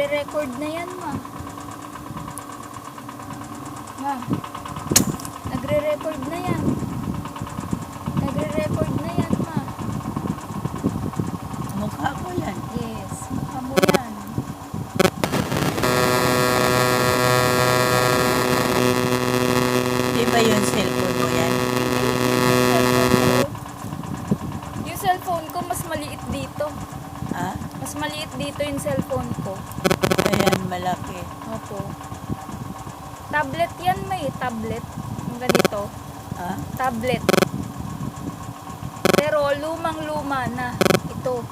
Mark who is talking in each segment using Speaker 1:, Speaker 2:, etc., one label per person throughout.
Speaker 1: Nagre-record na yan, ma. Ma. Nagre-record na yan. Nagre-record na yan, ma.
Speaker 2: Mukha ko yan.
Speaker 1: Yes, mukha mo yan.
Speaker 2: Di ba yung cellphone mo yan?
Speaker 1: Yung cellphone ko mas maliit dito.
Speaker 2: Ha?
Speaker 1: Mas maliit dito yung cellphone ko.
Speaker 2: Ayan, malaki.
Speaker 1: Opo. Tablet yan, may tablet. Yung ganito.
Speaker 2: Ha?
Speaker 1: Tablet. Pero lumang-luma na ito.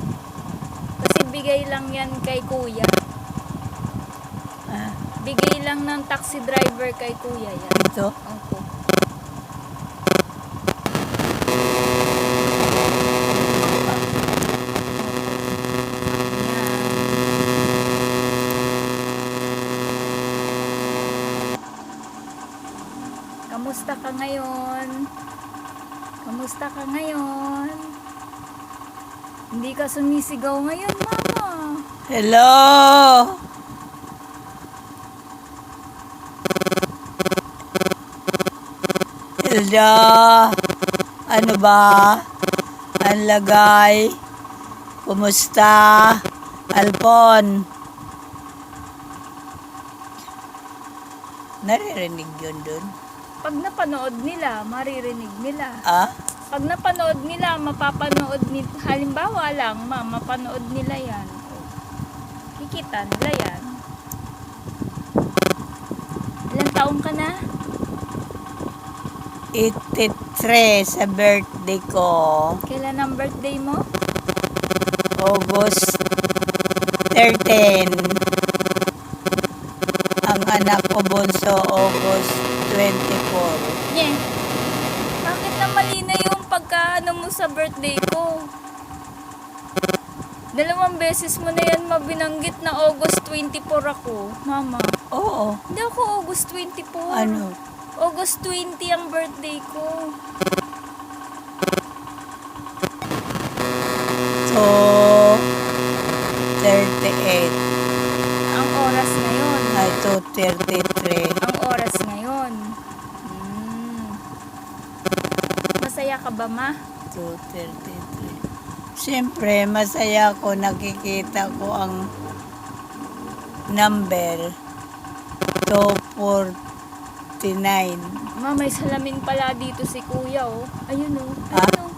Speaker 1: Kasi bigay lang yan kay kuya.
Speaker 2: Ha?
Speaker 1: Bigay lang ng taxi driver kay kuya yan.
Speaker 2: Ito?
Speaker 1: Opo. Kamusta ka ngayon? Kamusta ka ngayon? Hindi ka sumisigaw ngayon, mama.
Speaker 2: Hello! Hilda! Ano ba? Ang lagay? Kumusta? Alpon? Naririnig yun dun?
Speaker 1: Pag napanood nila, maririnig nila.
Speaker 2: Ah?
Speaker 1: Pag napanood nila, mapapanood nila. Halimbawa lang, mapanood nila yan. Kikita nila yan. Ilang taong ka na?
Speaker 2: 83 sa birthday ko.
Speaker 1: Kailan ang birthday mo?
Speaker 2: August 13. Ang anak ko bunso, August 24.
Speaker 1: Yeah. Bakit na mali na yung pagkaano mo sa birthday ko? 2 beses mo na yan mabinanggit na August 24 ako, mama.
Speaker 2: Oo.
Speaker 1: Hindi ako August 24.
Speaker 2: Ano?
Speaker 1: August 20 ang birthday ko.
Speaker 2: So, 38.
Speaker 1: Ang oras ngayon.
Speaker 2: Ay, to 33.
Speaker 1: Ang oras ngayon. Masaya ka ba, ma?
Speaker 2: To 33. Siyempre, masaya ko. Nakikita ko ang number 249.
Speaker 1: Ma, may salamin pala dito si kuya, oh. Ayun, oh.
Speaker 2: Ha?
Speaker 1: Ayun, oh.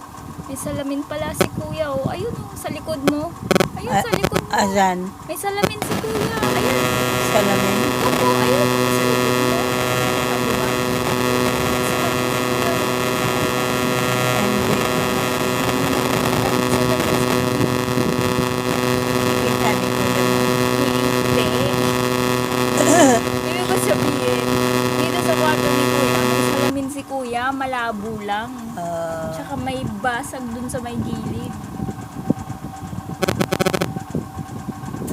Speaker 1: May salamin pala si kuya, oh. Ayun, oh. Sa likod mo. Ayun, sa likod mo.
Speaker 2: Asan?
Speaker 1: May salamin si kuya. Ayun.
Speaker 2: Salamin?
Speaker 1: Opo, ayun. Sa likod mo. Sabi ba? Salamin si kuya.
Speaker 2: Kita ni Kuya mo.
Speaker 1: Hindi. Ibig ko sabihin, dito sa kwarto ni kuya, may salamin si kuya, malabo lang. Tsaka may basag dun sa may gilid.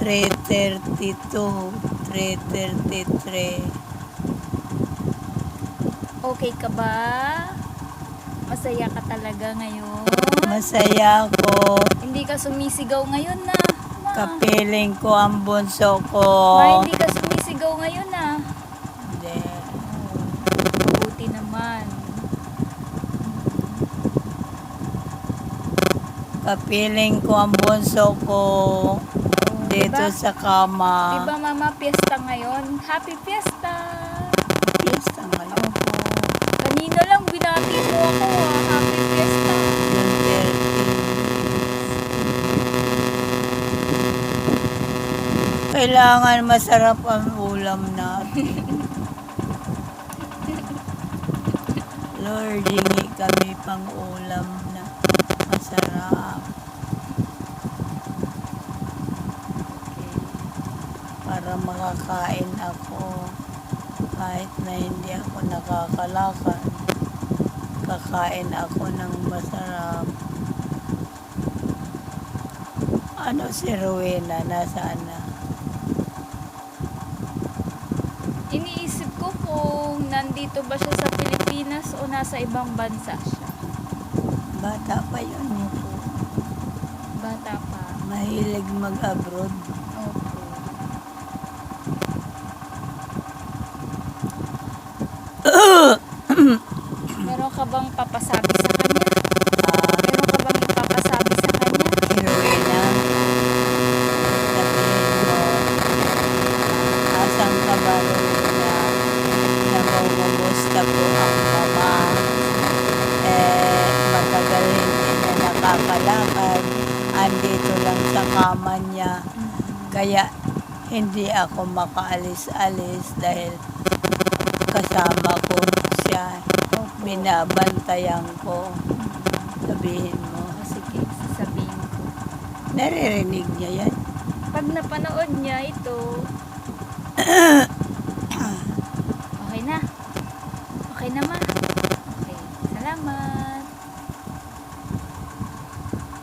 Speaker 2: 332, 333.
Speaker 1: Okay ka ba? Masaya ka talaga ngayon?
Speaker 2: Masaya ko.
Speaker 1: Hindi ka sumisigaw ngayon na, ma.
Speaker 2: Kapiling ko ang bunso ko.
Speaker 1: Ma, hindi ka sumisigaw ngayon na.
Speaker 2: Hindi.
Speaker 1: Mabuti naman.
Speaker 2: Kapiling ko ang bunso ko. Dito
Speaker 1: Diba?
Speaker 2: sa kama.
Speaker 1: Diba, mama, piyesta ngayon? Happy fiesta!
Speaker 2: Fiesta ngayon.
Speaker 1: Kanina lang binati mo ako, ah. Happy fiesta!
Speaker 2: Yung 13. Kailangan masarap ang ulam natin. Lord, hingi kami pang ulam na masarap. Para makakain ako kahit na hindi ako nakakalakad. Kakain ako ng masarap. Ano si Rowena? Nasaan na?
Speaker 1: Iniisip ko kung nandito ba siya sa Pilipinas o nasa ibang bansa siya.
Speaker 2: Bata pa yun.
Speaker 1: Bata pa.
Speaker 2: Mahilig mag-abroad.
Speaker 1: Opo. ka bang papasabi sa kanya?
Speaker 2: Ah,
Speaker 1: Meron ka bang ipapasabi sa kanya?
Speaker 2: Rowena, sabihin mo, asan ka ba, Rowena? Namumumusta po ang mama. Matagal hindi na nakakalakad. Andito lang sa kama niya. Kaya hindi ako makaalis-alis dahil kasama ko siya. Binabantayan ko. Sabihin mo.
Speaker 1: O, sige, sasabihin ko.
Speaker 2: Naririnig niya yan.
Speaker 1: Pag napanood niya ito,